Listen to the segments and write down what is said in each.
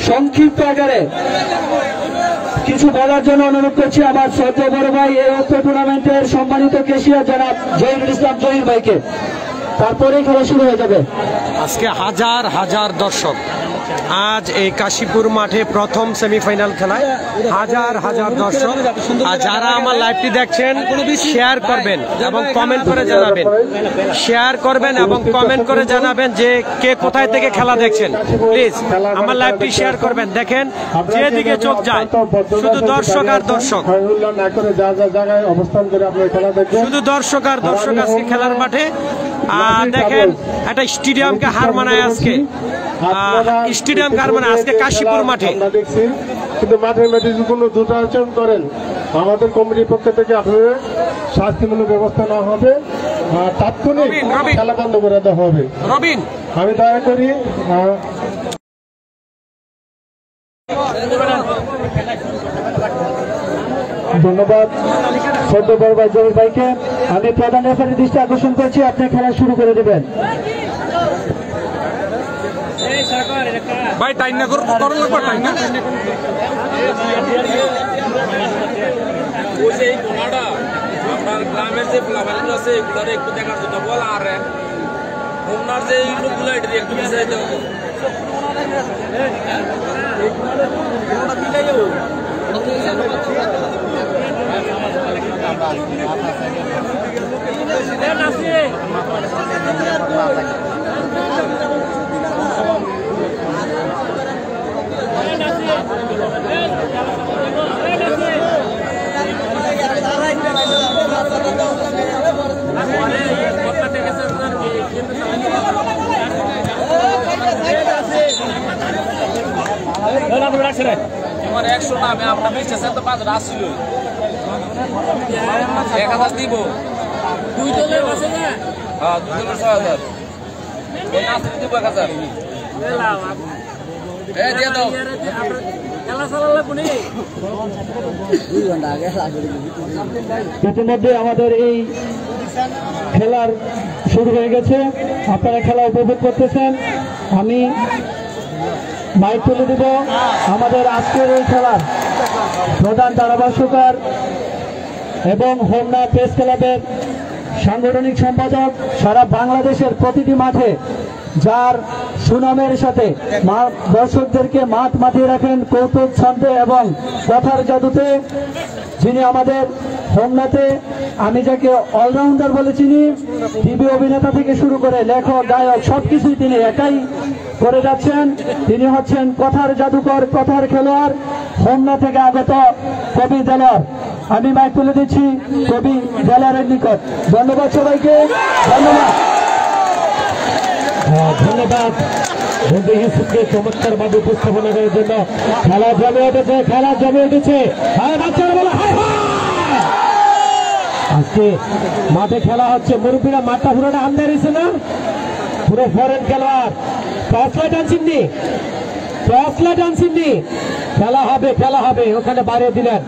সংক্ষিপ্ত আকারে কিছু বলার জন্য অনুরোধ করছি আমার শ্রদ্ধেয় বড় ভাই এই অত্র টুর্নামেন্টের সম্মানিত কেশিয়ার জনাব জহিরুল ইসলাম জহির ভাইকে, তারপরে খেলা শুরু হয়ে যাবে। আজকে হাজার হাজার দর্শক আজ এই কাশীপুর মাঠে প্রথম সেমিফাইনাল খেলায় হাজার হাজার দর্শক। আর যারা আমার লাইভটি দেখছেন শেয়ার করবেন এবং কমেন্ট করে জানাবেন, শেয়ার করবেন এবং কমেন্ট করে জানাবেন যে কে কোথায় থেকে খেলা দেখছেন। প্লিজ আমার লাইভটি শেয়ার করবেন। দেখেন যেদিকে চোখ যায় শুধু দর্শক আর দর্শক, শুধু দর্শক আর দর্শক আজকে খেলার মাঠে। আর দেখেন একটা স্টেডিয়ামকে হার মানায় আজকে, স্টেডিয়ামকে হার মানায় আজকে কাশীপুর মাঠে। কিন্তু মাঠের মধ্যে যদি কোনো দুর্যাচরণ করেন আমাদের কমিটির পক্ষ থেকে আপনাদের শাস্তিমূলক ব্যবস্থা নেওয়া হবে, তাৎক্ষণিক খেলা বন্ধ করে দেওয়া হবে। রবিন, আমি দয়া করি ধন্যবাদ সদ্য বড় ভাই জহির ভাইকে। আমি প্রধান রেফারির দৃষ্টি আকর্ষণ করছি, আপনি খেলা শুরু করে দেবেন। ভাই টাইম না করো টাইম না আপনার গ্রামের যে ফ্লাভার আছে এগুলোর একটু দেখার জন্য বল, আর আপনার যে লোকগুলো এটা একটু মিশাই দেবো। আমার 100 না, আমি আপনার 20 তো 5 আসছিল 1000 দিব। দুই দলের আছে না? হ্যাঁ, দুই দলের 6000 ওই নাসরি দিব 1000। এ দিয়ে দাও। খেলা চালালে কোনি 2 ঘন্টা আগে লাগবে। ইতিমধ্যে আমাদের এই খেলার শুরু হয়ে গেছে, আপনারা খেলা উপভোগ করতেছেন। আমি মাইক তুলে দিব আমাদের আজকের এই খেলার প্রধান ধারাভাষ্যকার এবং হোমনা প্রেস ক্লাবের সাংগঠনিক সম্পাদক, সারা বাংলাদেশের প্রতিটি মাঠে যার সুনামের সাথে দর্শকদেরকে মাঠ মাতিয়ে রাখেন কৌতুক ছন্দে এবং কথার জাদুতে, যিনি আমাদের হোমনাতে আমি যাকে অলরাউন্ডার বলে চিনি, টিভি অভিনেতা থেকে শুরু করে লেখক গায়ক সবকিছুই তিনি একাই করে যাচ্ছেন। তিনি হচ্ছেন কথার জাদুকর, কথার খেলোয়াড়, হোমনা থেকে আগত কবি দেলার। আমি মাইক তুলে দিচ্ছি কবি দেলারের নিকট। ধন্যবাদ সবাইকে, ধন্যবাদ। ধন্যবাদ বন্ধু ইউসুফকে চমৎকার ভাবে উপস্থাপনা করার জন্য। খেলা জমে উঠেছে, খেলা জমে উঠেছে। আজকে মাঠে খেলা হচ্ছে, মুরব্বীরা মাঠটা পুরোটা আন্দার হয়েছে না, পুরো ফরেন খেলোয়াড়। টস লাইট আনছিননি, টস লাইট আনছিননি। খেলা হবে, খেলা হবে। ওখানে বাড়িয়ে দিলেন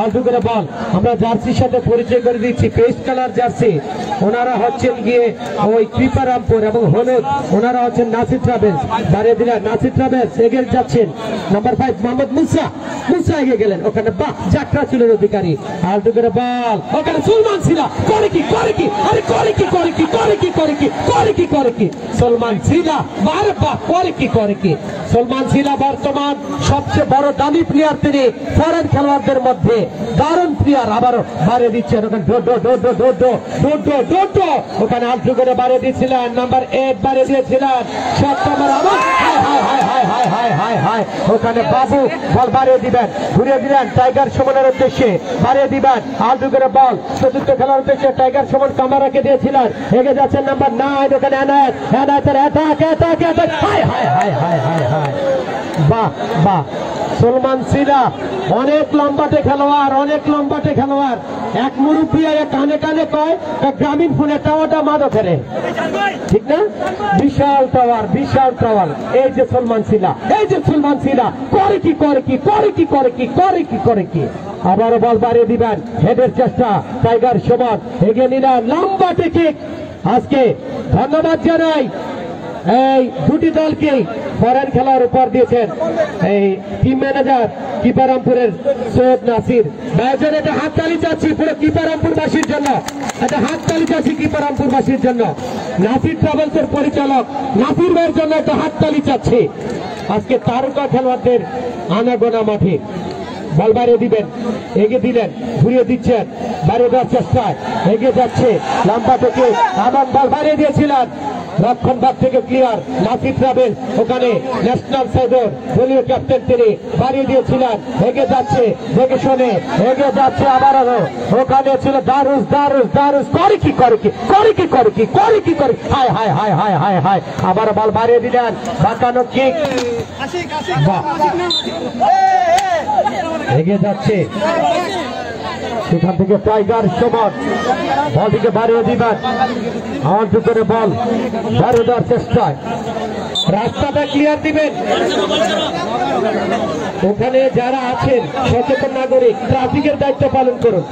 আলটু করে বল। আমরা জার্সির সাথে পরিচয় করে দিচ্ছি, পেস্ট কালার জার্সি। ওনারা হচ্ছেন গিয়ে ওই কৃপারামপুর এবং হলুদ, ওনারা হচ্ছেন নাসির ট্রাভেলস। বাড়িয়ে দিলেন নাসির ট্রাভেলস, এগিয়ে যাচ্ছেন নাম্বার 5 মোহাম্মদ মুসা। মুসা এগিয়ে গেলেন, ওখানে বাহ যাত্রা চুলের অধিকারী। আলটু করে বল, ওখানে সুলমান সিলা করে কি, করে কি, আরে করে কি, করে কি, করে কি, করে কি, করে কি, করে কি, সলমান সিলা বারে বাহ করে কি, করে কি। সলমান সিলা বর্তমান সবচেয়ে বড় দামি প্লেয়ার, তিনি ফরেন খেলোয়াড়দের মধ্যে দারুণ প্লেয়ার। আবারও বাড়িয়ে দিচ্ছেন, ওখানে ওখানে আলটু করে বাড়িয়ে দিচ্ছিলেন নাম্বার 8, বাড়িয়ে দিয়েছিলেন 7 নম্বর। আবার ওখানে বাবু বল বাড়িয়ে দিবেন, ঘুরিয়ে দিলেন টাইগার সুমনের উদ্দেশ্যে, বাড়িয়ে দিবেন আলটু করে বল চতুর্থ খেলার উদ্দেশ্যে। টাইগার সুমন কামারাকে দিয়েছিলেন, এগিয়ে যাচ্ছেন নাম্বার 9, ওখানে এনায়েত, এনায়েতের অ্যাটাক, অ্যাটাক, অ্যাটাক। বাহ বাহ, সলমান সিলা অনেক লম্বাটে খেলোয়াড়, অনেক লম্বাটে খেলোয়াড়। এক মুরব্বী কানে কানে কয় গ্রামীণ ফোনে টাওয়াটা মাদো ফেরে, ঠিক না? বিশাল টাওয়ার, বিশাল টাওয়ার। এই যে সলমান সিলা, এই যে সলমান সিলা করে কি, করে কি, করে কি, করে কি, করে কি, করে কি। আবারও বল বাড়িয়ে দিবেন, হেডের চেষ্টা, টাইগার সুমন এগিয়ে নিলেন, লম্বাটে কিক। আজকে ধন্যবাদ জানাই এই দুটি দলকে। ফরেন খেলার উপহার দিয়েছেন এই টিম ম্যানেজার কিপারামপুরের সৈয়দ নাসির। ভাইজান একটা হাততালি চাচ্ছি পুরো কিপারামপুরবাসীর জন্য, একটা হাততালি চাচ্ছি কিপারামপুরবাসীর জন্য। নাসির ট্রাভেলসের পরিচালক নাসির ভাইয়ের জন্য একটা হাততালি চাচ্ছি। আজকে তারকা খেলোয়াড়দের আনাগোনা মাঠে বল বাইরে দিবেন, এগিয়ে দিলেন, ঘুরিয়ে দিচ্ছেন, বাইরে দেওয়ার চেষ্টায় এগিয়ে যাচ্ছে লম্বা থেকে আমান বল বাইরে দিয়েছিলেন, রক্ষণ ভাগ থেকে ক্লিয়ার নাসির ট্রাভেল, ওখানে ন্যাশনাল সাইডের দলীয় ক্যাপ্টেন তিনি বাড়িয়ে দিয়েছিলেন, এগিয়ে যাচ্ছে দেখে শুনে এগিয়ে যাচ্ছে আবারও, ওখানে ছিল দারুস দারুস দারুস করে কি করে কি করে কি করে কি করে কি করে হায় হায় হায় হায় হায় হায় আবার বল বাড়িয়ে দিলেন, বাঁকানো কিক, এগিয়ে যাচ্ছে সেখান থেকে টাইগার সমান বলটিকে বাড়িয়ে দিবেন, আমার করে বল বাড়িয়ে দেওয়ার চেষ্টায় রাস্তাটা ক্লিয়ার দিবেন। ওখানে যারা আছেন সচেতন নাগরিক ট্রাফিকের দায়িত্ব পালন করুন,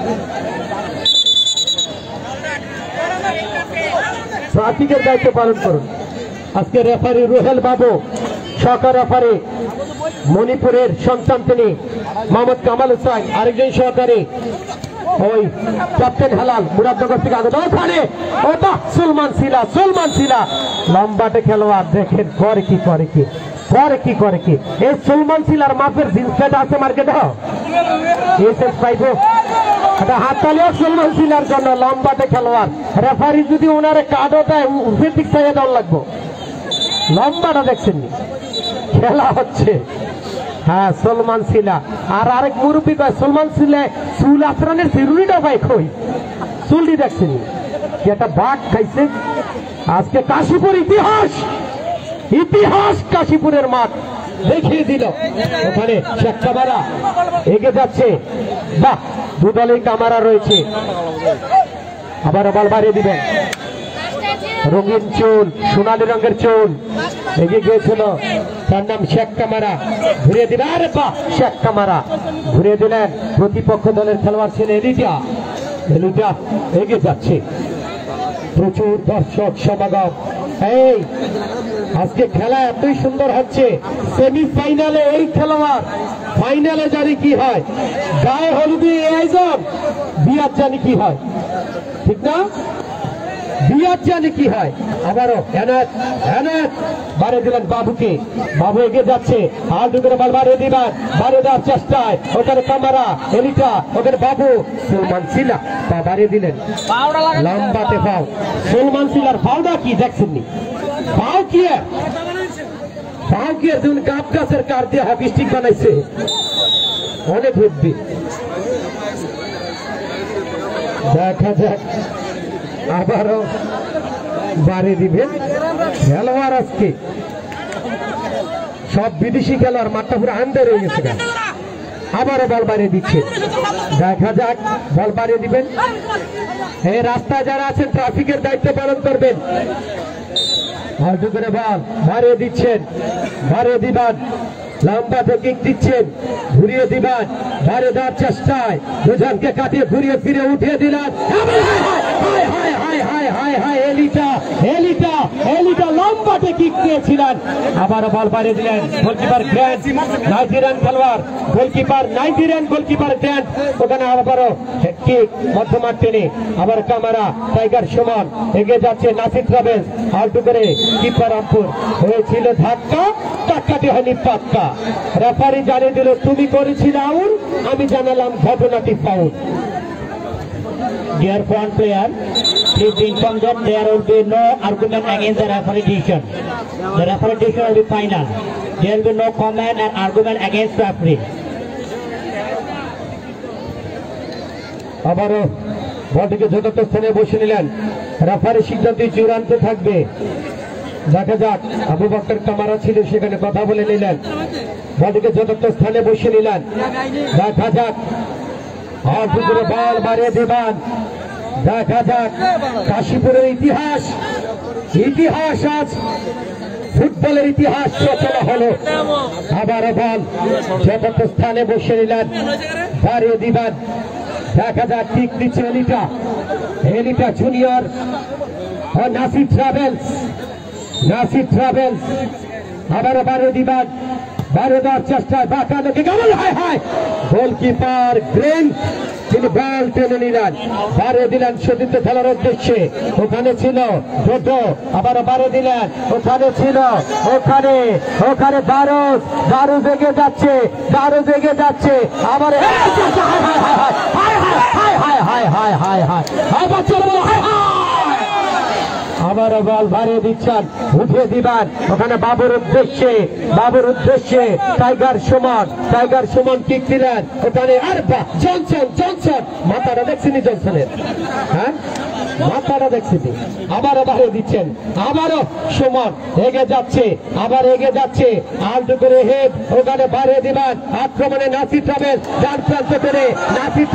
ট্রাফিকের দায়িত্ব পালন করুন। আজকে রেফারি রুহেল বাবু, সহকারী রেফারি মণিপুরের সন্তান তিনি মোহাম্মদ কামাল হোসেন, আরেকজন সহকারী ওই ক্যাপ্টেন হেলাল মুরাদনগর থেকে আগত, ওখানে ওটা সুলমান শিলা লম্বাটে খেলোয়াড় দেখেন করে কি করে কি করে কি করে কি এই সুলমান শিলার মাপের জিন্স প্যান্ট আছে মার্কেটে এসএস পাইবো এটা হাততালিও সুলমান শিলার জন্য, লম্বাটে খেলোয়াড়। রেফারি যদি ওনারে কার্ডও দেয় উঠে দিক চাইয়ে দেওয়ার লাগবো, লম্বাটা দেখছেন খেলা হচ্ছে। হ্যাঁ সলমান শিলা আর আরেক মুরব্বী কয় সলমান শিলা চুল আচরণের চিরুনিটা পাই খই চুলটি দেখছেন কি একটা বাঘ খাইছে। আজকে কাশীপুর ইতিহাস কাশীপুরের মাঠ দেখিয়ে দিল, ওখানে শেখ কামারা এগিয়ে যাচ্ছে, বাহ দুদলের কামারা রয়েছে, আবার বল বাড়িয়ে দিবেন, রঙিন চুল সোনালী রঙের চুল এগিয়ে গিয়েছিল, তার নাম শেখ কামারা, ঘুরিয়ে দিলেন, আরে বাহ শেখ কামারা ঘুরিয়ে দিলেন, প্রতিপক্ষ দলের খেলোয়াড় ছিল এলিটা এগিয়ে যাচ্ছে, প্রচুর দর্শক সমাগম। এই আজকে খেলা এতই সুন্দর হচ্ছে, সেমিফাইনালে এই খেলোয়াড়, ফাইনালে জানি কি হয়, গায়ে হলুদি আয়োজন, বিয়ার জানি কি হয়, ঠিক না? বিয়ার জানি কি হয়। আবারও বাড়িয়ে দিলেন বাবুকে, বাবু এগিয়ে যাচ্ছে, আর দুপুরে বল বাড়িয়ে দিবেন, বাড়িয়ে দেওয়ার চেষ্টায় ওখানে কামারা এলিটা, ওখানে বাবু সুলমান শিলা পা বাড়িয়ে দিলেন, লম্বাতে ফাও সুলমান শিলার ফাউটা কি দেখছেননি, ফাও কি যেমন গাব গাছের কার দিয়ে হকি স্টিক বানাইছে, অনেক বুদ্ধি। দেখা যাক আবারও বাড়িয়ে দিবেন খেলোয়াড়, আজকে সব বিদেশি খেলোয়াড়, মাঠটা পুরো আন্দার হয়ে গেছে, আবারও বল বাড়িয়ে দিচ্ছে, দেখা যাক বল বাড়িয়ে দিবেন। এই রাস্তায় যারা আছেন ট্রাফিকের দায়িত্ব পালন করবেন, ফালতু করে বল বাড়িয়ে দিচ্ছেন, বাড়িয়ে দিবেন, লম্বা থেকে দিচ্ছেন, ঘুরিয়ে দিবেন, বাড়িয়ে দেওয়ার চেষ্টায় দুজনকে কাটিয়ে ঘুরিয়ে ফিরে উঠিয়ে দিলেন, এলিটা লম্বাতে কিক দিয়েছিলেন, আবার বল বাড়িয়ে দিলেন, গোলকিপার গ্র্যান্ড নাইজেরিয়ান খেলোয়াড়, নাইজেরিয়ান গোলকিপার গ্র্যান্ড, ওখানে আবারও কিক মধ্যমাঠ টেনে, আবার কামারা টাইগার সমান এগিয়ে যাচ্ছে, নাসির ট্রাভেলস আউট করে কিপারামপুর হয়েছিল ধাক্কা, টাক্কাটি হয়নি পাক্কা, রেফারি জানিয়ে দিল তুমি করেছিলে আউট, আমি জানালাম ঘটনাটি foul. Dear foreign player, please inform that there will be no argument against the referee decision. The referee decision will be final. There will be no comment and argument against referee. আবারও বলটিকে যথার্থ স্থানে বসে নিলেন, referee সিদ্ধান্ত চূড়ান্ত থাকবে। দেখা যাক, আবু বকর কামারা ছিল সেখানে কথা বলে নিলেন, বলটিকে যথার্থ স্থানে বসে নিলেন, দেখা যাক আর দুপুরে বল বাড়িয়ে দেবেন, দেখা যাক কাশীপুরের ইতিহাস আজ ফুটবলের ইতিহাস রচনা হলো, আবারও বল যথার্থ স্থানে বসে নিলেন, বাড়িয়ে দিবেন, দেখা যাক ঠিক দিচ্ছে এলিটা জুনিয়র ও নাসির ট্রাভেলস আবারও বারে দিবেন, বারে দেওয়ার চেষ্টায় বাঁকা লেগে গেল, হায় হায় গোলকিপার গ্রেন তিনি বল টেনে নিলেন, বারে দিলেন সতীর্থ খেলার উদ্দেশ্যে। ওখানে ছিল ডোডো, আবার বারে দিলেন, ওখানে ছিল, ওখানে ওখানে দারুজ, দারুজ এগিয়ে যাচ্ছে, দারুজ এগিয়ে যাচ্ছে, আবার আবারও বল বাড়িয়ে দিচ্ছেন, উঠিয়ে দিবেন, ওখানে বাবুর উদ্দেশ্যে, বাবুর উদ্দেশ্যে টাইগার সুমন কিক দিলেন, ওখানে আর বাহ জনসন, জনসন মাথাটা দেখছিনি জনসনের, হ্যাঁ মাথাটা দেখছিনি, আবারও বাড়িয়ে দিচ্ছেন, আবারও সুমন এগিয়ে যাচ্ছে, আবার এগিয়ে যাচ্ছে, আলটু করে হেড, ওখানে বাড়িয়ে দিবেন, আক্রমণে নাসির ট্রাভেল, ডান প্রান্ত করে নাসির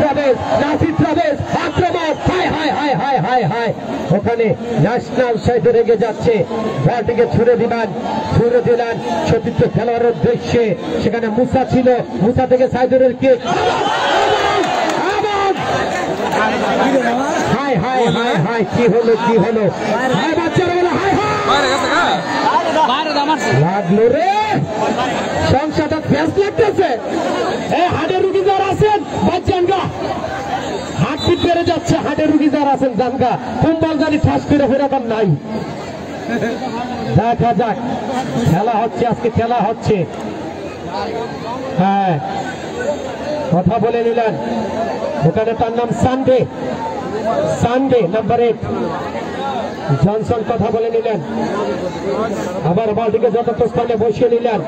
ট্রাভেল আক্রমণ, হায় হায় হায় হায় হায় হায়, ওখানে ন্যাশনাল সাইডে রেগে যাচ্ছে, বলটিকে ছুড়ে দিলেন সতীর্থ খেলোয়াড়ের উদ্দেশ্যে, সেখানে মুসা ছিল, মুসা থেকে সাইদুরের কিক, হায় হায় হায় হায় কি হলো কি হলো, হায় বাচ্চারা বলো হায় হায় লাগলো রে, সংসারটা ফেস লাগতেছে, হাটের রুগী যারা আছেন বাচ্চান গা, হাটপিট বেড়ে যাচ্ছে, হাটের রুগী যারা আছেন জানগা, কুম্বল জানি ঠাস করে ফেরাবার নাই। দেখা যাক, খেলা হচ্ছে, আজকে খেলা হচ্ছে, হ্যাঁ কথা বলে নিলেন, ওখানে তার নাম সানডে, সানডে নাম্বার 8 জনসন কথা বলে নিলেন, আবার বলটিকে যথার্থ স্থানে বসিয়ে নিলেন,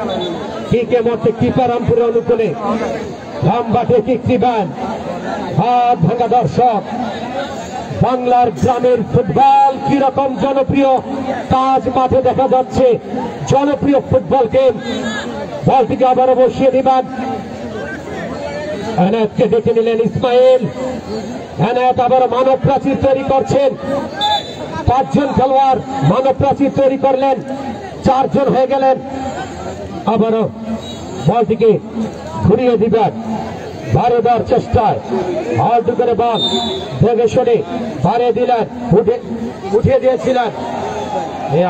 কিকে মরতে কিপার রামপুরের অনুকূলে লম্বাটে কিক দিবেন, হাত ভাঙা দর্শক, বাংলার গ্রামের ফুটবল কিরকম জনপ্রিয় তাজ মাঠে দেখা যাচ্ছে, জনপ্রিয় ফুটবল গেম, বলটিকে আবারও বসিয়ে দিবেন, এনায়েতকে ডেকে নিলেন ইসমাইল, এনায়েত আবার মানব প্রাচীর তৈরি করছেন, 5 জন খেলোয়াড় মানব প্রাচীর তৈরি করলেন, 4 জন হয়ে গেলেন, আবারও বলটিকে ঘুরিয়ে দিবেন, বারে দেওয়ার চেষ্টায় আলটু করে বল দেখে শুনে বারে দিলেন, উঠিয়ে দিয়েছিলেন,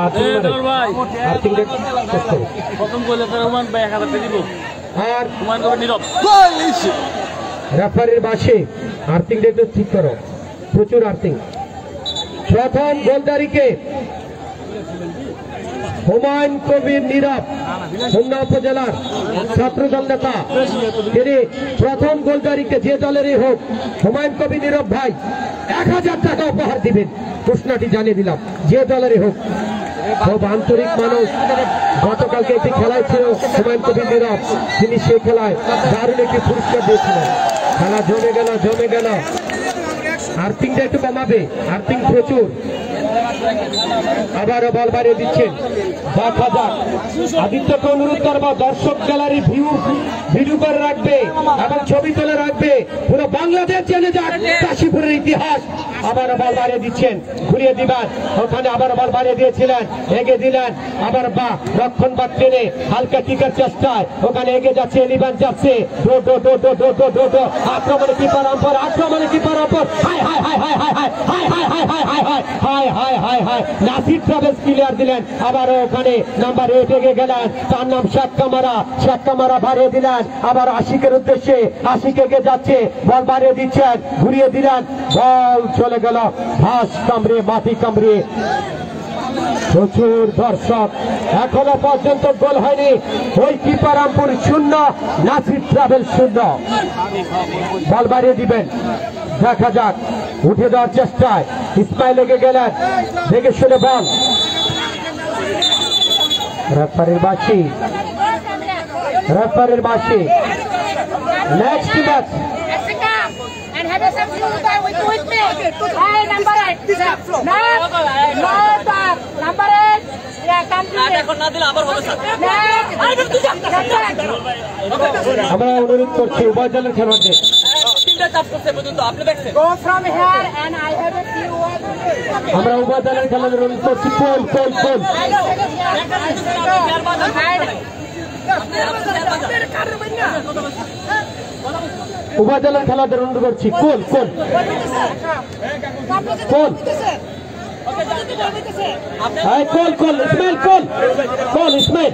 আর রেফারির বাসে আর্থিংটা একটু ঠিক করো, প্রচুর আর্থিং। প্রথম গোলদারিকে হুমায়ুন কবির নীরব, হোমনা উপজেলার ছাত্রদল নেতা, তিনি প্রথম গোলদারিকে যে দলেরই হোক হুমায়ুন কবির নীরব ভাই 1000 টাকা উপহার দিবেন, ঘোষণাটি জানিয়ে দিলাম, যে দলেরই হোক। খুব আন্তরিক মানুষ, গতকালকে একটি খেলায় ছিল হুমায়ুন কবির নীরব, তিনি সেই খেলায় দারুণ একটি পুরস্কার দিয়েছিলেন, খেলা জমে গেল, আর্থিংটা একটু কমাবে, আর্থিং প্রচুর। আবারও বল বাড়িয়ে দিচ্ছেন, দেখা যাক, আদিত্যকে অনুরোধ করবো দর্শক গ্যালারি ভিডিও করে রাখবে এবং ছবি তুলে রাখবে, পুরো বাংলাদেশ জেনে যাক কাশীপুরের ইতিহাস। আবার বল বাড়িয়ে দিচ্ছেন, ঘুরিয়ে দিবেন, ওখানে আবার বল বাড়িয়ে দিয়েছিলেন, এগিয়ে দিলেন, আবার বা রক্ষণ বাদ টেনে হালকা টিকার চেষ্টায়, ওখানে এগিয়ে যাচ্ছে, এলিভান যাচ্ছে, আক্রমণে কিপার অম্পর, হায় হায় হায় হায় হায় হায় হায় হায় হায় হায় হায় হায় হায় হায় হায়, নাসির ট্রাভেলস ক্লিয়ার দিলেন, আবারও ওখানে নাম্বার 8 এগিয়ে গেলেন, তার নাম শেখ কামারা বাড়িয়ে দিলেন, আবার আশিকের উদ্দেশ্যে, আশিক এগিয়ে যাচ্ছে, বল বাড়িয়ে দিচ্ছেন, ঘুরিয়ে দিলেন, বল চলে গেল ঘাস কামড়ে, মাটি কামড়ে। প্রচুর দর্শক, এখনো পর্যন্ত গোল হয়নি, ওই কিপার রামপুর 0, নাসির ট্রাভেল 0। বল বাড়িয়ে দিবেন, দেখা যাক, উঠে দেওয়ার চেষ্টায় ইসমাইল লেগে গেলেন, দেখে শুনে বল, রেফারির বাসি, next match and have something to do with me. Hey, number 8. No, number 8. Yeah, come to me. আমরা অনুরোধ করছি উভয় দলের খেলোয়াড়দের Go from here and I have a few words. আমরা উভয় দলের খেলোয়াড়দের অনুরোধ করছি, কোল উভয় দলের খেলোয়াড়দের অনুরোধ করছি, কোল ইসমাইল, ইসমাইল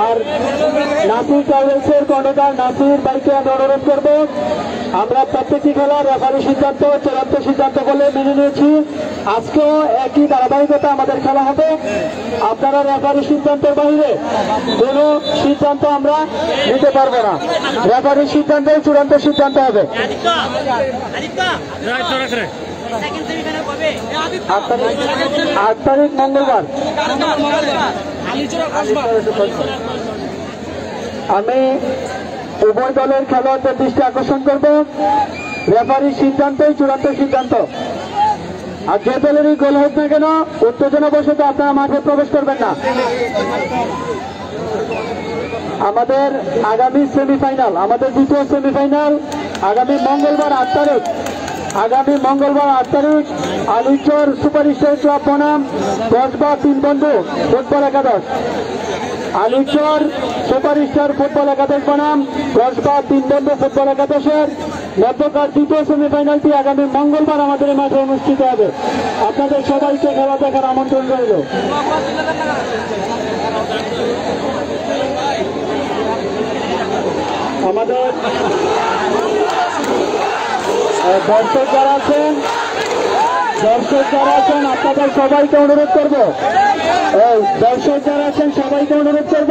আর নাসির ট্রাভেলসের কর্ণধার নাসির ভাইকে আমি অনুরোধ করব, আমরা প্রত্যেকটি খেলার রেফারি সিদ্ধান্ত চূড়ান্ত সিদ্ধান্ত বলে মেনে নিয়েছি। আজকেও একই ধারাবাহিকতা আমাদের খেলা হবে। আপনারা রেফারি সিদ্ধান্তের বাইরে কোনো সিদ্ধান্ত আমরা নিতে পারবো না। রেফারি সিদ্ধান্তেই চূড়ান্ত সিদ্ধান্ত হবে। 8 তারিখ মঙ্গলবার। আমি উভয় দলের খেলোয়াড়দের দৃষ্টি আকর্ষণ করব, রেফারির সিদ্ধান্তই চূড়ান্ত সিদ্ধান্ত। আর যে দলেরই গোল হোক না কেন, উত্তেজনাবশত আপনারা মাঠে প্রবেশ করবেন না। আমাদের আগামী সেমিফাইনাল, আমাদের দ্বিতীয় সেমিফাইনাল আগামী মঙ্গলবার 8 তারিখ। আগামী মঙ্গলবার 8 তারিখ আলিচর সুপারস্টার ক্লাব বনাম 10 বা 3 বন্ধু ফুটবল একাদশ। আলিচর সুপারস্টার ফুটবল একাদশ বনাম 10 বা 3 বন্ধু ফুটবল একাদশের মধ্যকার দ্বিতীয় সেমিফাইনালটি আগামী মঙ্গলবার আমাদের মাঠে অনুষ্ঠিত হবে। আপনাদের সবাইকে খেলা দেখার আমন্ত্রণ রইল। আমাদের দর্শক যারা আছেন আপনাদের সবাইকে অনুরোধ করব, দর্শক যারা আছেন সবাইকে অনুরোধ করব,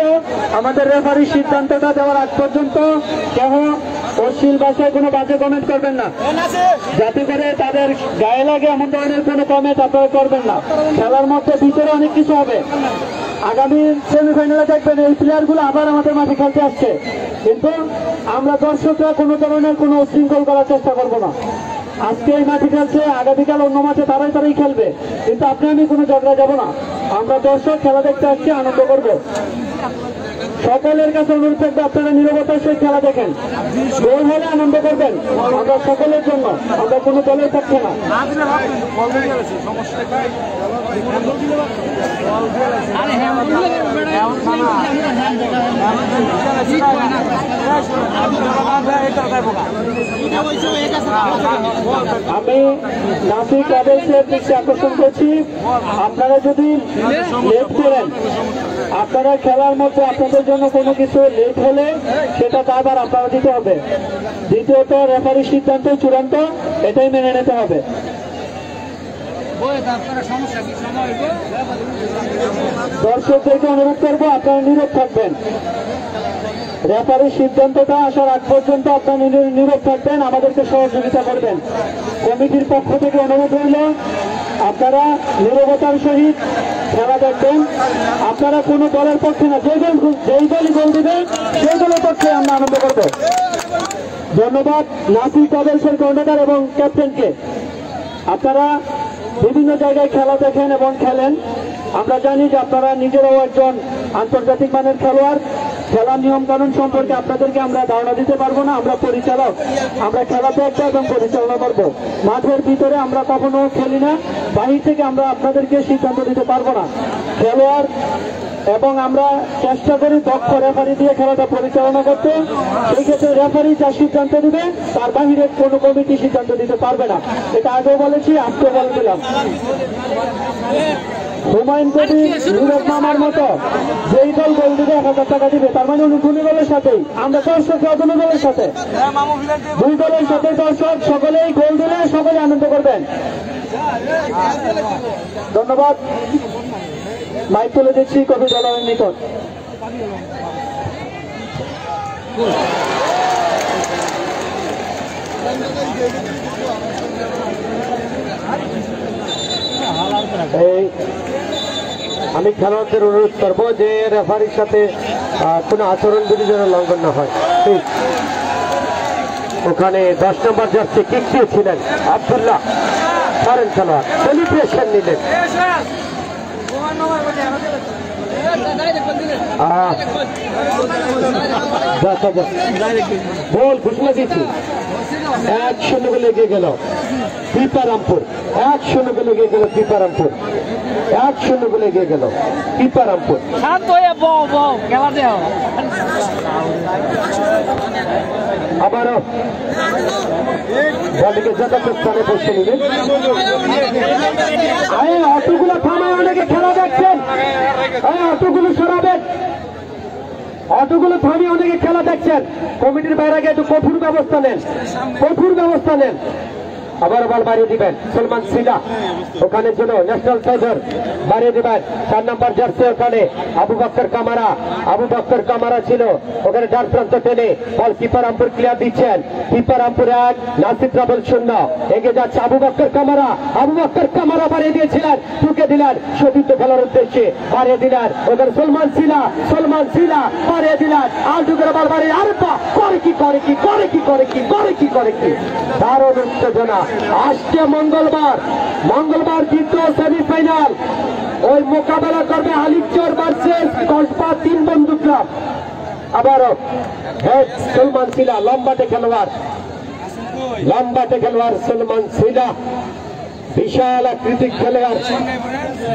আমাদের রেফারির সিদ্ধান্তটা দেওয়ার আগ পর্যন্ত কেউ অশ্লীল ভাষায় কোনো বাজে কমেন্ট করবেন না, যাতে করে তাদের গায়ে লাগে এমন ধরনের কোনো কমেন্ট আপনারা করবেন না। খেলার মধ্যে ভিতরে অনেক কিছু হবে। আগামী সেমিফাইনালে দেখবেন এই প্লেয়ারগুলো আবার আমাদের মাঠে খেলতে আসছে, কিন্তু আমরা দর্শকরা কোনো ধরনের কোনো উশৃঙ্খল করার চেষ্টা করব না। আজকে এই মাঠে খেলছে, আগামীকাল অন্য মাঠে তারাই খেলবে, কিন্তু আপনি আমি কোনো ঝগড়া যাব না। আমরা দর্শক খেলা দেখতে আসছি, আনন্দ করব। সকলের কাছে অনুরোধ থাকবে, আপনারা নীরবতার সহিত খেলা দেখেন। গোল হলে আনন্দ করবেন, আমরা সকলের জন্য, আমরা কোনো দলের পক্ষে না। আমি নাসির ট্রাভেলসের দৃষ্টি আকর্ষণ করছি, আপনারা যদি লেট করেন, আপনারা খেলার মধ্যে আপনাদের জন্য কোনো কিছু লেট হলে সেটা দায়ভার আপনারা দিতে হবে। দ্বিতীয়ত রেফারির সিদ্ধান্ত চূড়ান্ত, এটাই মেনে নিতে হবে। দর্শকদেরকে অনুরোধ করবো, আপনারা নীরব থাকবেন। রেফারির সিদ্ধান্তটা আসার আগ পর্যন্ত আপনারা নীরব থাকবেন, আমাদেরকে সহযোগিতা করবেন। কমিটির পক্ষ থেকে অনুরোধ হইল, আপনারা নীরবতার সহিত খেলা দেখবেন। আপনারা কোনো দলের পক্ষে না, যেই দলই গোল দিবেন সেই দলের পক্ষে আমরা আনন্দ করব। ধন্যবাদ নাসির ট্রাভেলসের কর্ণধার এবং ক্যাপ্টেনকে। আপনারা বিভিন্ন জায়গায় খেলা দেখেন এবং খেলেন। আমরা জানি যে আপনারা নিজেরাও একজন আন্তর্জাতিক মানের খেলোয়াড়। খেলার নিয়ম কানুন সম্পর্কে আপনাদেরকে আমরা ধারণা দিতে পারবো না। আমরা পরিচালক, আমরা খেলা দেখবো এবং পরিচালনা করবো। মাঠের ভিতরে আমরা কখনো খেলি না, বাহির থেকে আমরা আপনাদেরকে সিদ্ধান্ত দিতে পারবো না। খেলোয়াড় এবং আমরা চেষ্টা করি দক্ষ রেফারি দিয়ে খেলাটা পরিচালনা করতে। সেই ক্ষেত্রে রেফারি যা সিদ্ধান্ত দিবে তার বাহিরে কোনো কমিটি সিদ্ধান্ত দিতে পারবে না। এটা আগেও বলেছি, আজকে বলে দিলাম। হুমায়ুন কবির, নীরব মামার মতো যেই দল গোল দিবে 1000 টাকা দিবে, তার মানে উনি দুই দলের সাথেই, আমরা দর্শক দুই দলের সাথে, দুই দলের সাথে দর্শক সকলেই গোল দিলে সকলে আনন্দ করবেন। ধন্যবাদ। মাইক তুলে দিচ্ছি কবি দলের নিকট। আমি খেলোয়াড়দের অনুরোধ করবো যে রেফারির সাথে কোনো আচরণবিধি যেন লঙ্ঘন না হয়। ঠিক ওখানে 10 নম্বর জার্সি কিক দিয়েছিলেন আব্দুল্লাহ, ফরেন খেলোয়াড়, সেলিব্রেশন নিলেন। বল ঘোষণা দিচ্ছি, 1-0 গোলে এগিয়ে গেল পিপারামপুর, 1-0 গোলে এগিয়ে গেল পিপারামপুর, 1-0 গোলে এগিয়ে গেল পিপারামপুর। আবারও বলকে যথাযথ স্থানে বসে নেবেন। অতগুলো থামায়, অনেকে খেলা দেখছেন, অতগুলো সরাবেন। অটোগুলো থামিয়ে অনেকে খেলা দেখছেন, কমিটির বাইরে আগে একটু কঠোর ব্যবস্থা নেন, কঠোর ব্যবস্থা নেন। আবার বল বাড়িয়ে দিবেন সলমান সিলা, ওখানে জন্য ন্যাশনাল টাইগার বাড়িয়ে দিবেন 4 নম্বর জার্সি, ওখানে আবু বকর কামারা, আবু বকর কামারা ছিল ওখানে ডান প্রান্ত টেনে বল কিপার আম্পুর ক্লিয়ার দিচ্ছেন, কিপার আম্পুর 1, নাসির ট্রাভেল 0, এগিয়ে যাচ্ছে আবু বকর কামারা, আবু বকর কামারা বাড়িয়ে দিয়েছিলেন, ঢুকে দিলেন সতীর্থ খেলার উদ্দেশ্যে, বাড়িয়ে দিলেন ওখানে সলমান সিলা, সলমান সিলা বাড়িয়ে দিলেন, আর ঢুকে বল বাড়িয়ে, আরে বাহ, করে কি করে কি করে কি করে কি করে কি করে কি, দারুণ উত্তেজনা। আজকে মঙ্গলবার দ্বিতীয় সেমিফাইনাল, ওই মোকাবেলা করবে আলিচর ভার্সেস কসবা 3 বন্ধু ক্লাব। আবারও হেড সলমান সিলা, লম্বাটে খেলোয়াড় সলমান সিলা, বিশাল আকৃতির খেলোয়াড়।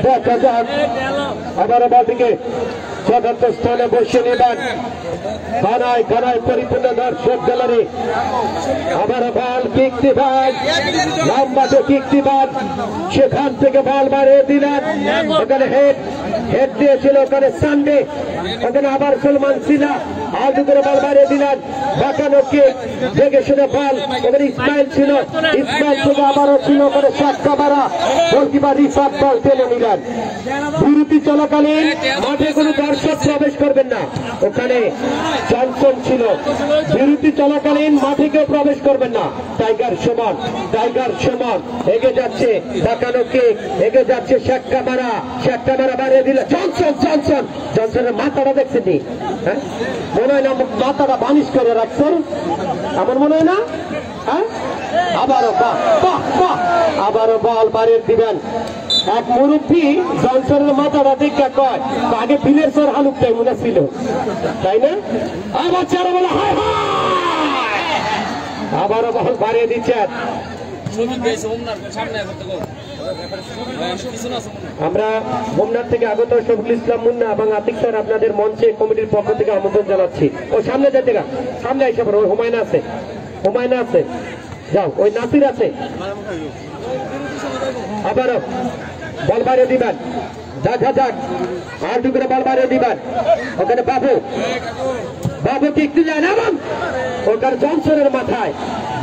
দেখা যাক আবারও বাদিকে চতুর্থ স্থানে বসে নেবেন, কানায় কানায় পরিপূর্ণ দর্শক গ্যালারি। আবার বল কিক দিবেন, লম্বাতে কিক দিবেন, সেখান থেকে বল বাড়িয়ে দিলেন, ওখানে হেড দিয়েছিল ওখানে সানডে, ওখানে আবার সলমান সিলা আলু করে বল বাড়িয়ে দিলেন, বাঁকানো কিক, দেখে শুনে বল ওখানে ইসমাইল ছিল, ইসমাইল থেকে আবারও ছিল ওখানে সাক্কা মারা, গোলকিপার রিফাত বল টেনে নিলেন। বিরতি চলাকালীন মাঠে কোনো দর্শক প্রবেশ করবেন না, ওখানে জনসন ছিল, বিরতি চলাকালীন মাঠে কেউ প্রবেশ করবেন না। টাইগার সমান এগিয়ে যাচ্ছে, বাঁকানো কিক, এগিয়ে যাচ্ছে সাক্কা মারা বাড়িয়ে দিল জনসনের মাথাটা দেখছেন, হ্যাঁ মনে হয় না মাথাটা বানিশ করে রাখছেন, আমার মনে হয় না, হ্যাঁ আবারও বল বাড়িয়ে দিবেন। এক মুরব্বী জনসনের মাথাটা দেখা কয় আগে বিলের সর হালুকটাই মনে ছিল, তাই না? আবার চারা বলে হায় হায়, আবারও বল বাড়িয়ে দিচ্ছেন। আমরা হোমনাথ থেকে আগত শফিকুল ইসলাম মুন্না এবং আতিক স্যার আপনাদের মঞ্চে কমিটির পক্ষ থেকে আমন্ত্রণ জানাচ্ছি। ও সামনে যেতে গা, সামনে আইসা পড়ো, ওই হুমায়ুন আছে, যাও, ওই নাসির আছে। আবারও বল বাড়িয়ে দিবেন, দেখা যাক আর দুপুরে বল বাড়িয়ে দিবেন, ওখানে বাবু কিক দিলেন এবং ওখানে জনসনের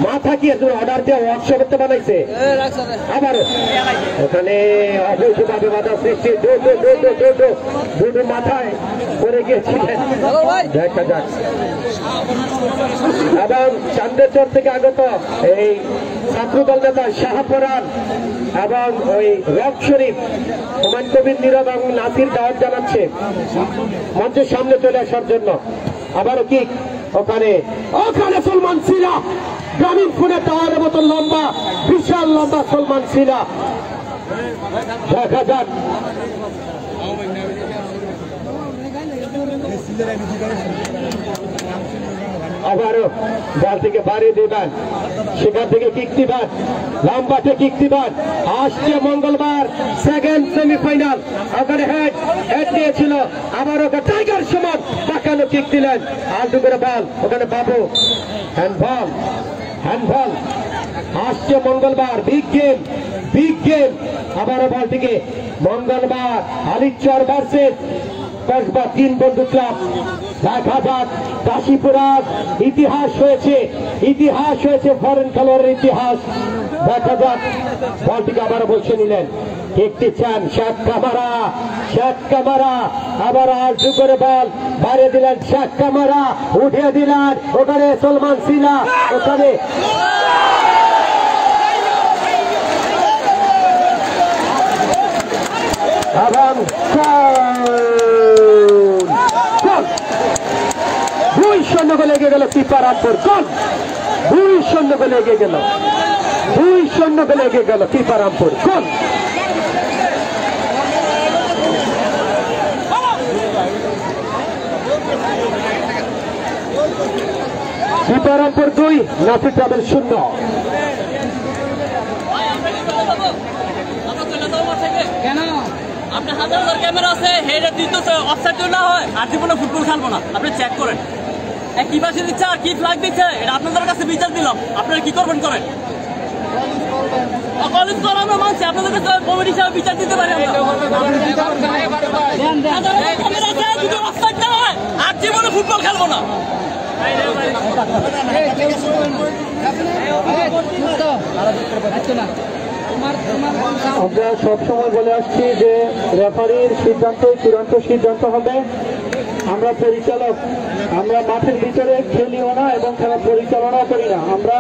মাথা কি অর্ডার দিয়ে ওয়ার্কশপ করতে বানাইছে। আবার ওখানে অবৈধভাবে বাধা সৃষ্টি, দুটো মাথায় পড়ে গিয়েছিলেন, দেখা যাক। এবং চান্দেরচর থেকে আগত এই ছাত্রদল নেতা শাহপরান এবং ওই রক শরীফ, হুমায়ুন কবির নীরব এবং নাসির দাওয়াত জানাচ্ছে মঞ্চের সামনে চলে আসার জন্য। আবারও কিক, ওখানে সলমান সিলা, গ্রামীণ ফোনে টাওয়ারের মতো লম্বা, বিশাল লম্বা সলমান সিলা, দেখা যাক। আবারও বল থেকে বাড়িয়ে দিবেন, সেখান থেকে কিক দিবেন, লম্বাতে কিক দিবেন। আজকে মঙ্গলবার সেকেন্ড সেমিফাইনাল, ওখানে হেড দিয়েছিল, আবার ওখানে টাইগার সমান বাঁকানো কিক দিলেন, আলটু করে বল, ওখানে বাবু হ্যান্ডবল। আজকে মঙ্গলবার বিগ গেম। আবারও বল থেকে মঙ্গলবার আলিচর ভার্সেস কসবা 3 বন্ধু ক্লাব। দেখা যাক কাশীপুরার ইতিহাস হয়েছে ফরেন খেলোয়াড়ের ইতিহাস। দেখা যাক বলটিকে আবারও বসে নিলেন, একটি চান শেখ কামারা, আবার আলটু করে বল বাড়িয়ে দিলেন, শেখ কামারা উঠিয়ে দিলেন, ওখানে সলমান সিলা, ওখানে এবং 2-0 গোলে এগিয়ে গেল কিপার আম্পুর, গোল 2-0 গোলে এগিয়ে গেল, 2-0 গোলে এগিয়ে গেল কিপার আম্পুর, গোল। কিপার আম্পুর 2, নাসির ট্রাভেল 0। আপনার হাজার ক্যামেরা আছে, হেডের দিতে অফসাইড না হয় আর জীবনে ফুটবল খেলবো না, আপনি চেক করেন। কি বাসি দিচ্ছে আর কি ফ্ল্যাগ দিচ্ছে, এটা আপনাদের কাছে বিচার দিলাম, আপনারা কি করবেন করেন। কলেজ করানো মানছে আপনাদের কাছে কমিটি হিসাবে বিচার দিতে পারি আমরা যদি অফসাইড না হয় আর জীবনে ফুটবল খেলবো না। আমরা সবসময় বলে আসছি যে রেফারির সিদ্ধান্ত চূড়ান্ত সিদ্ধান্ত হবে। আমরা পরিচালক, আমরা মাঠের ভিতরে খেলিও না এবং খেলা পরিচালনা করি না। আমরা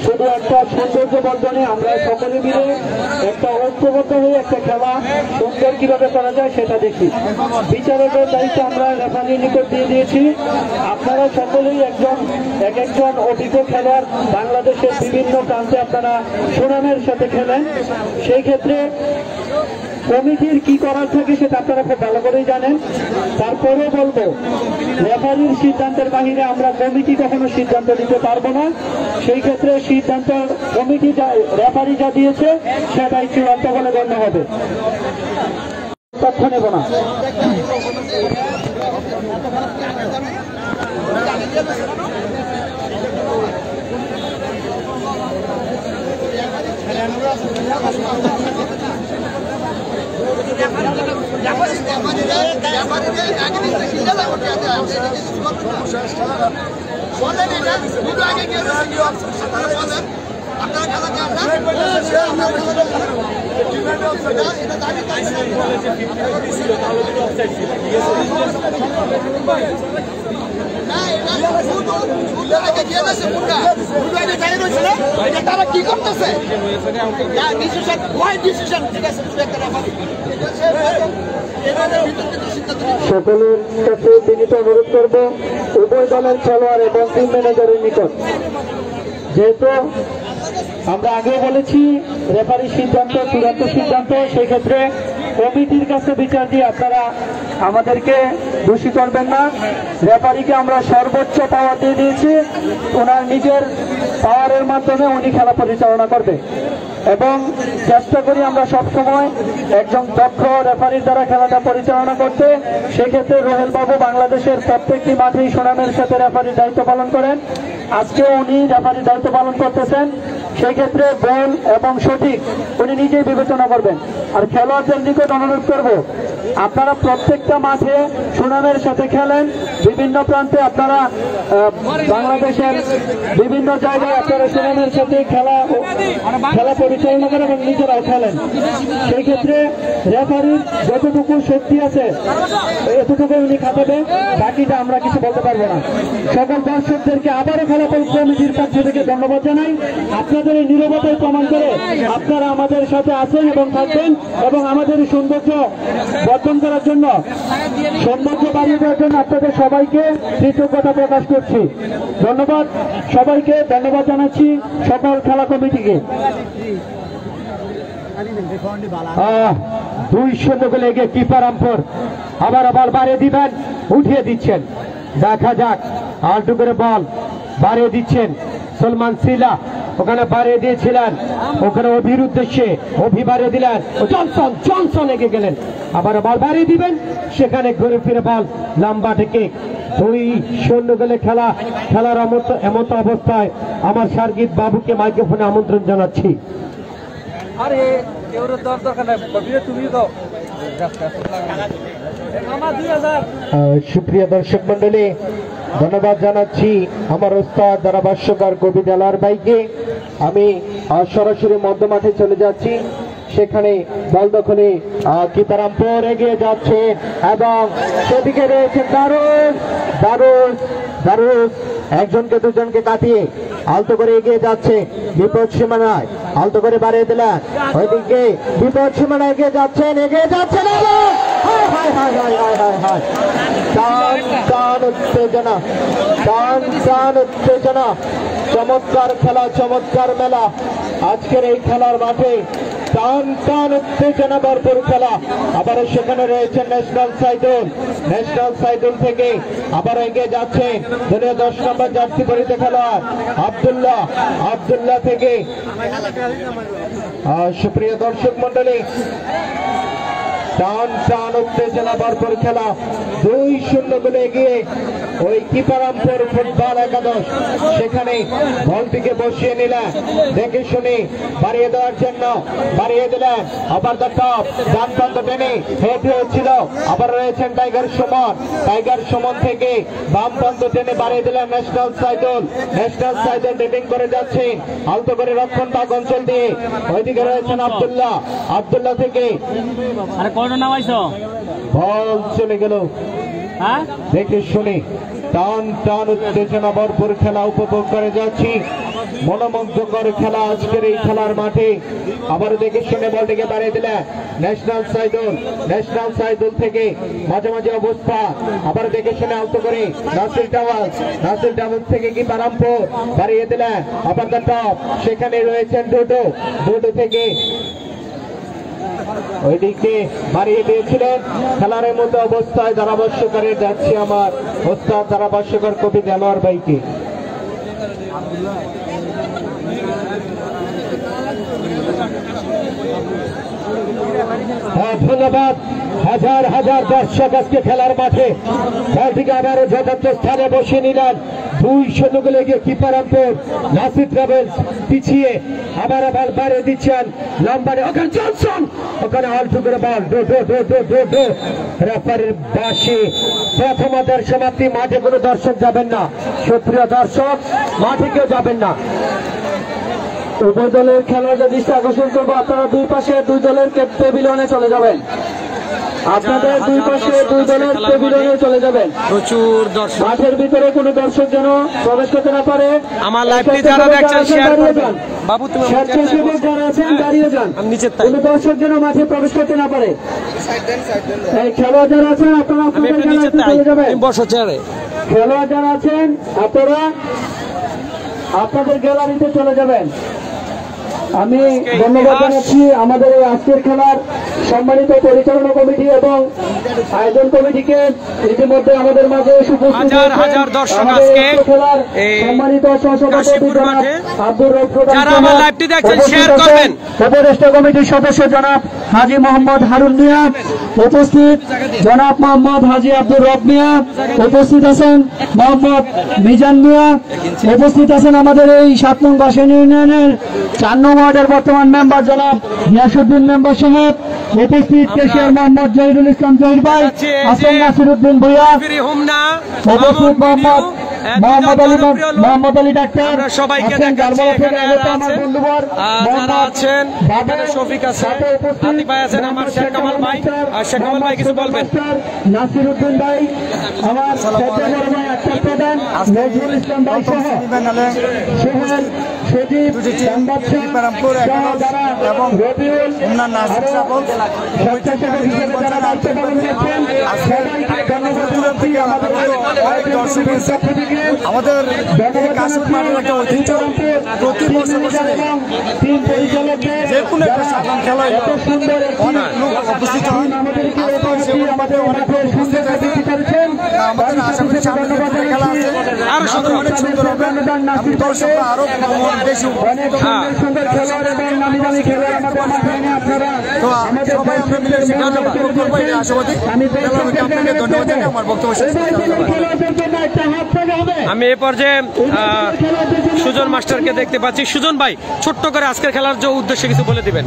শুধু একটা সৌন্দর্য বর্ধনে আমরা সকলে মিলে একটা ঐক্যবদ্ধ হয়ে একটা খেলা সুন্দর কিভাবে করা যায় সেটা দেখি। বিচারকের দায়িত্ব আমরা রেফারির নিকট দিয়ে দিয়েছি। আপনারা সকলেই একজন অভিজ্ঞ খেলোয়াড়, বাংলাদেশের বিভিন্ন প্রান্তে আপনারা সুনামের সাথে খেলেন। সেই ক্ষেত্রে কমিটির কি করার থাকে সেটা আপনারা খুব ভালো করেই জানেন। তারপরেও বলবো, রেফারির সিদ্ধান্তের বাহিরে আমরা কমিটি কখনো সিদ্ধান্ত নিতে পারবো না। সেই ক্ষেত্রে সিদ্ধান্ত কমিটি রেফারি যা দিয়েছে সেটাই চূড়ান্ত বলে গণ্য হবে। তথ্য নেব না। তারা কি করতেছে সকলের কাছে বিনীত অনুরোধ করব, উভয় দলের খেলোয়াড় এবং টিম ম্যানেজারের নিকট, যেহেতু আমরা আগে বলেছি রেফারির সিদ্ধান্ত চূড়ান্ত সিদ্ধান্ত, সেই ক্ষেত্রে কমিটির কাছে বিচার দিয়ে আপনারা আমাদেরকে দোষী করবেন না। রেফারিকে আমরা সর্বোচ্চ পাওয়ার দিয়ে দিয়েছি, ওনার নিজের পাওয়ারের মাধ্যমে উনি খেলা পরিচালনা করবে এবং চেষ্টা করি আমরা সবসময় একজন দক্ষ রেফারির দ্বারা খেলাটা পরিচালনা করতে। সেক্ষেত্রে রোহেল বাবু বাংলাদেশের প্রত্যেকটি মাঠেই সুনামের সাথে রেফারির দায়িত্ব পালন করেন। আজকে উনি রেফারির দায়িত্ব পালন করতেছেন। সেই ক্ষেত্রে বল এবং সঠিক উনি নিজেই বিবেচনা করবেন। আর খেলোয়াড়দের নিকট অনুরোধ করব, আপনারা প্রত্যেকটা মাঠে সুনামের সাথে খেলেন। বিভিন্ন প্রান্তে আপনারা বাংলাদেশের বিভিন্ন জায়গায় আপনারা সুনামের সাথে খেলা পরিচালনা করেন এবং নিজেরাও খেলেন। সেই ক্ষেত্রে রেফারির যতটুকু শক্তি আছে এতটুকু উনি খাটাবে, বাকিটা আমরা কিছু বলতে পারবো না। সকল দর্শকদেরকে আবারও খেলা কমিটির পক্ষ থেকে ধন্যবাদ জানাই। আপনাদের এই নীরবতায় প্রমাণ করে আপনারা আমাদের সাথে আছেন এবং থাকবেন এবং আমাদের এই সৌন্দর্য বর্ধন করার জন্য, সৌন্দর্য বাড়িয়ে দেওয়ার জন্য আপনাদের সবাইকে কৃতজ্ঞতা প্রকাশ করছি। ধন্যবাদ সবাইকে, ধন্যবাদ জানাচ্ছি সকল খেলা কমিটিকে। 2-0 গোলে এগিয়ে কিপার আম্পায়ার আবার বাড়িয়ে দিবেন, উঠিয়ে দিচ্ছেন। দেখা যাক, আলটু করে বল বাড়িয়ে দিচ্ছেন সলমান সিলা, ওখানে বাড়িয়ে দিয়েছিলেন, ওখানে অভির উদ্দেশ্যে অভি বাড়িয়ে দিলেন, জনসন এগিয়ে গেলেন, আবার বল বাড়িয়ে দিবেন, সেখানে ঘুরে ফিরে বল লম্বা থেকে 2-0 গোলে খেলার এমত অবস্থায় আমার সার্গিত বাবুকে মাইক্রোফোনে আমন্ত্রণ জানাচ্ছি। সুপ্রিয় দর্শক মন্ডলী, ধন্যবাদ জানাচ্ছি আমার ওস্তাদ ধারাভাষ্যকার কবি দেলার ভাইকে। আমি সরাসরি মধ্যমাঠে চলে যাচ্ছি। সেখানে বল দখলে কিপারামপুর এগিয়ে যাচ্ছে এবং সেদিকে রয়েছে দারুস একজনকে দুজনকে কাটিয়ে আলতো করে এগিয়ে যাচ্ছে বিপদ সীমানায়, আলতো করে বাড়িয়ে দিলেন, ওইদিকে বিপদ সীমানায় এগিয়ে যাচ্ছেন উত্তেজনা, চমৎকার খেলা, চমৎকার মেলা আজকের এই খেলার মাঠে, টান উত্তেজনা ভরপুর খেলা। আবার সেখানে রয়েছে ন্যাশনাল সাইদুল থেকে আবার এগিয়ে যাচ্ছে 10 নম্বর জার্সি পরিহিত খেলোয়াড় আব্দুল্লাহ থেকে। সুপ্রিয় দর্শক মন্ডলী, টান টান উত্তেজনা ভরপুর খেলা 2-0 গোলে এগিয়ে ওই কিপারামপুর ফুটবল একাদশ সেখানে বলটিকে বসিয়ে নিলেন দেখে শুনে বাড়িয়ে দেওয়ার জন্য বাড়িয়ে দিলেন আবার দ্য টপ ডান প্রান্ত টেনে হেড হয়েছিল আবার রয়েছেন টাইগার সুমন থেকে বাম প্রান্ত টেনে বাড়িয়ে দিলেন ন্যাশনাল সাইদুল ডেটিং করে যাচ্ছেন আলতো করে রক্ষণ ভাগ অঞ্চল দিয়ে ওইদিকে রয়েছেন আব্দুল্লাহ থেকে আরে কোন নাম আইছো বল চলে গেল দেখে শুনে টান টান উত্তেজনা ভরপুর খেলা উপভোগ করে যাচ্ছি মনোমুগ্ধকর খেলা আজকের এই খেলার মাঠে আবার দেখে শুনে বলটিকে বাড়িয়ে দিলেন ন্যাশনাল সাইদুল থেকে মাঝে মাঝে অবস্থা আবার দেখে শুনে আলতো করে নাসির টাওয়ালস থেকে কি বারামপুর বাড়িয়ে দিলেন আবার দ্য টপ সেখানে রয়েছেন ডুডু থেকে ওইদিকে বাড়িয়ে দিয়েছিলেন খেলার মতো অবস্থায় ধারাভাষ্যকারে যাচ্ছে আমার ওস্তাদ ধারাভাষ্যকার কবি দেলোয়ার ভাইকে ধন্যবাদ হাজার হাজার দর্শক আজকে খেলার মাঠে বলটিকে আবারও যথার্থ স্থানে বসিয়ে নিলেন 2-0 গোলে গিয়ে কিপারামপুর নাসির ট্রাভেলস পিছিয়ে আবার বাড়িয়ে দিচ্ছেন লম্বারে ওখানে জনসন ওখানে আলটু করে বল রেফারির বাঁশি প্রথমার্ধের সমাপ্তি মাঠে কোনো দর্শক যাবেন না সুপ্রিয় দর্শক মাঠে কেউ যাবেন না উভয় দলের খেলার দৃষ্টি আকর্ষণ করবো আপনারা দুই পাশে দুই দলের প্যাভিলিয়নে চলে যাবেন আপনাদের দুই পাশে দুই দলের প্যাভিলিয়নে চলে যাবেন প্রচুর দর্শক মাঠের ভিতরে কোনো দর্শক যেন প্রবেশ করতে না পারে আমার লাইভটি যারা দেখছেন শেয়ার করবেন বাবু তুমি স্বেচ্ছাসেবক যারা আছেন দাঁড়িয়ে যান কোনো দর্শক যেন মাঠে প্রবেশ করতে না পারে এই খেলোয়াড় যারা আছেন আপনারা আপনাদের গ্যালারিতে চলে যাবেন খেলোয়াড় যারা আছেন আপনারা আপনাদের গ্যালারিতে চলে যাবেন আমি ধন্যবাদ জানাচ্ছি আমাদের এই আজকের খেলার সম্মানিত পরিচালনা কমিটি এবং আয়োজন কমিটিকে ইতিমধ্যে আমাদের মাঝে হাজার দর্শক আজকে সম্মানিত সহসভাপতি আব্দুর রব যারা আমার লাইভটি দেখছেন শেয়ার করবেন উপদেষ্টা কমিটির সদস্য জনাব হাজী মোহাম্মদ হারুন মিয়া উপস্থিত জনাব মোহাম্মদ হাজী আব্দুর রব মিয়া উপস্থিত আছেন মোহাম্মদ মিজান মিয়া উপস্থিত আছেন আমাদের এই 7 নং বাসন ইউনিয়নের 4 নং ওয়ার্ডের বর্তমান মেম্বার জনাব গিয়াসউদ্দিন মেম্বার সাহেব উপস্থিত কেশিয়ার মোহাম্মদ জহিরুল ইসলাম জহির ভাই আছেন নাসিরউদ্দিন ভুইয়া উপস্থিত মোহাম্মদ আলী ডাক্তার সবাইকে আমার বন্ধুবর যারা আছেন শফিক আছে আতিক ভাই আছেন আমার শেখ কামাল ভাই আর শেখ কামাল ভাই কিছু বলবেন নাসিরউদ্দিন ভাই আমার বড় ভাই আক্তার প্রধান নজরুল ইসলাম ভাই সহ সোহেল সজীব এবং রবিউল নাসির সাবল স্বেচ্ছাসেবক হিসেবে যারা দায়িত্ব পালন করছেন সবাইকে ধন্যবাদ জানাচ্ছি আমাদের কাশিম মাঠের একটা ঐতিহ্য প্রতি বছর তিন পরিচালকদের যে কোনো একটা সাধারণ খেলায় এত সুন্দর অনেক লোক উপস্থিত হন আমাদের অনেক উপস্থিত করেছেন আমাদের আশা করি সামনে খেলা আছে আরো সুন্দর অনেক সুন্দর হবে দর্শকরা আরো বেশি অনেক সুন্দর খেলোয়াড় এবং নামি দামি খেলোয়াড় আমাদের মাঠে এনে আপনারা তো আমাদের সবাই আমরা মিলে আশাবাদী আমি আপনাকে ধন্যবাদ জানাই আমার বক্তব্য শেষ আমি এই পর্যায়ে সুজন মাস্টারকে দেখতে পাচ্ছি সুজন ভাই ছোট্ট করে আজকের খেলার যে উদ্দেশ্যে কিছু বলে দিবেন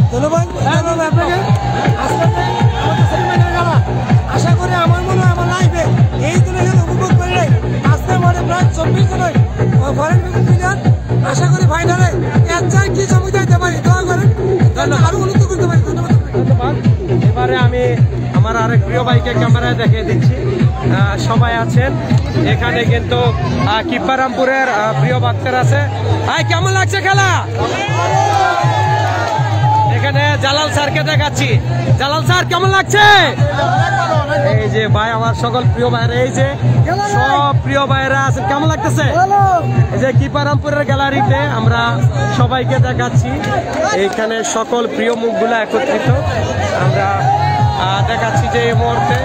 আশা করি আমার মনে হয় আমার লাইফে এই দিনে উপভোগ করে আজকে মনে প্রায় 24 জন ফরেন মিলিয়ন আশা করি ফাইনালে এক চাই কি জমি দিতে পারি দোয়া করেন আরো উন্নত করতে পারি ধন্যবাদ। এবারে আমি আমার আরেক প্রিয় ভাইকে ক্যামেরায় দেখিয়ে দিচ্ছি সবাই আছেন এখানে কিন্তু কিপারামপুরের প্রিয় ভক্তর আছে ভাই কেমন লাগছে খেলা এখানে জালাল স্যারকে দেখাচ্ছি জালাল স্যার কেমন লাগছে এই যে ভাই আমার সকল প্রিয় ভাইরা এই যে সব প্রিয় ভাইরা আছেন কেমন লাগতেছে এই যে কিপারামপুরের গ্যালারিতে আমরা সবাইকে দেখাচ্ছি এইখানে সকল প্রিয় মুখগুলো একত্রিত আমরা দেখাচ্ছি যে এই মুহূর্তে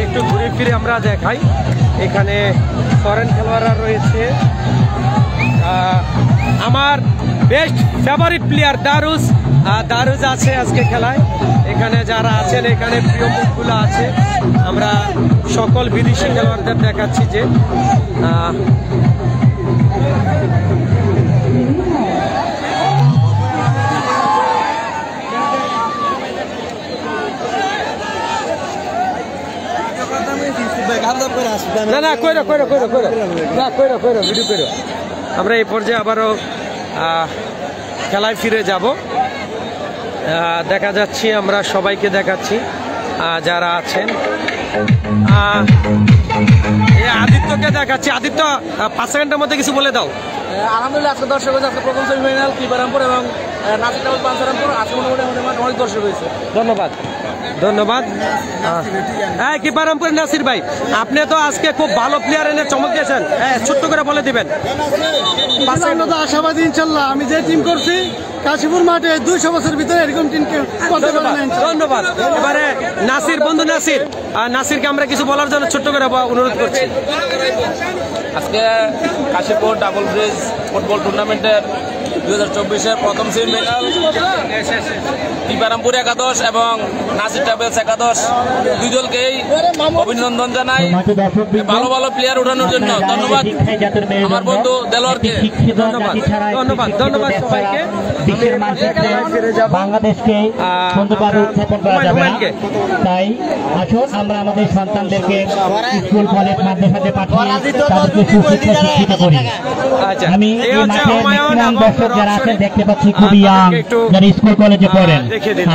একটু ঘুরে ফিরে আমরা দেখাই এখানে ফরেন খেলোয়াড়রা রয়েছে। আমার বেস্ট ফেভারিট প্লেয়ার দারুজ আছে আজকে খেলায়। এখানে যারা আছেন, এখানে প্রিয় মুখগুলো আছে। আমরা সকল বিদেশি খেলোয়াড়দের দেখাচ্ছি যে না কইরো ভিডিও করো। আমরা এই পর্যায়ে আবারও খেলায় ফিরে যাব। দেখা যাচ্ছি, আমরা সবাইকে দেখাচ্ছি যারা আছেন। আদিত্যকে দেখাচ্ছি। আদিত্য 5 সেকেন্ডের মধ্যে কিছু বলে দাও। আলহামদুলিল্লাহ, আজকে দর্শক হয়েছে। আজকে প্রথম সেমিফাইনাল কিপারামপুর এবং নাসির ডাবল পাঁচরামপুর। আজকে মোটামুটি অনেক দর্শক হয়েছে। ধন্যবাদ। হ্যাঁ, কিপারামপুর নাসির ভাই, আপনি তো আজকে খুব ভালো প্লেয়ার এনে চমক দিয়েছেন। হ্যাঁ, ছোট্ট করে বলে দিবেন। আশাবাদী ইনশাল্লাহ। আমি যে টিম করছি কাশীপুর মাঠে 200 বছরের ভিতরে এরকম টিম করতে পারে না। ধন্যবাদ। এবারে নাসির, বন্ধু নাসিরকে আমরা কিছু বলার জন্য ছোট্ট করে অনুরোধ করছি। আজকে কাশীপুর ডাবল ব্রিজ ফুটবল টুর্নামেন্টের 2024-এর প্রথম সেমিফাইনাল কিপারামপুর 11 এবং নাসির ট্রাভেলস 11 দুই দলকেই অভিনন্দন জানাই ভালো ভালো প্লেয়ার ওঠানোর জন্য। ধন্যবাদ আমার বন্ধু দেলোয়ারকে। ধন্যবাদ সবাইকে। বাংলাদেশকে সুন্দরভাবে উত্থাপন করা যাবে না, তাই আসুন আমরা আমাদের সন্তানদেরকে স্কুল কলেজ মাদ্রাসাতে পাঠিয়ে তাদেরকে সুশিক্ষা শিক্ষিত করি। আমি এই মাঠে ম্যাক্সিমাম দর্শক যারা আছেন দেখতে পাচ্ছি খুবই ইয়াং, যারা স্কুল কলেজে পড়েন।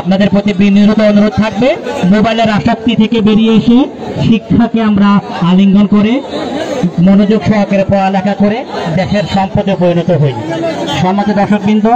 আপনাদের প্রতি বিনীত অনুরোধ থাকবে, মোবাইলের আসক্তি থেকে বেরিয়ে এসে শিক্ষাকে আমরা আলিঙ্গন করে মনোযোগ সহকারে পড়ালেখা করে দেশের সম্পদে পরিণত হই। সম্মানিত দর্শকবৃন্দ,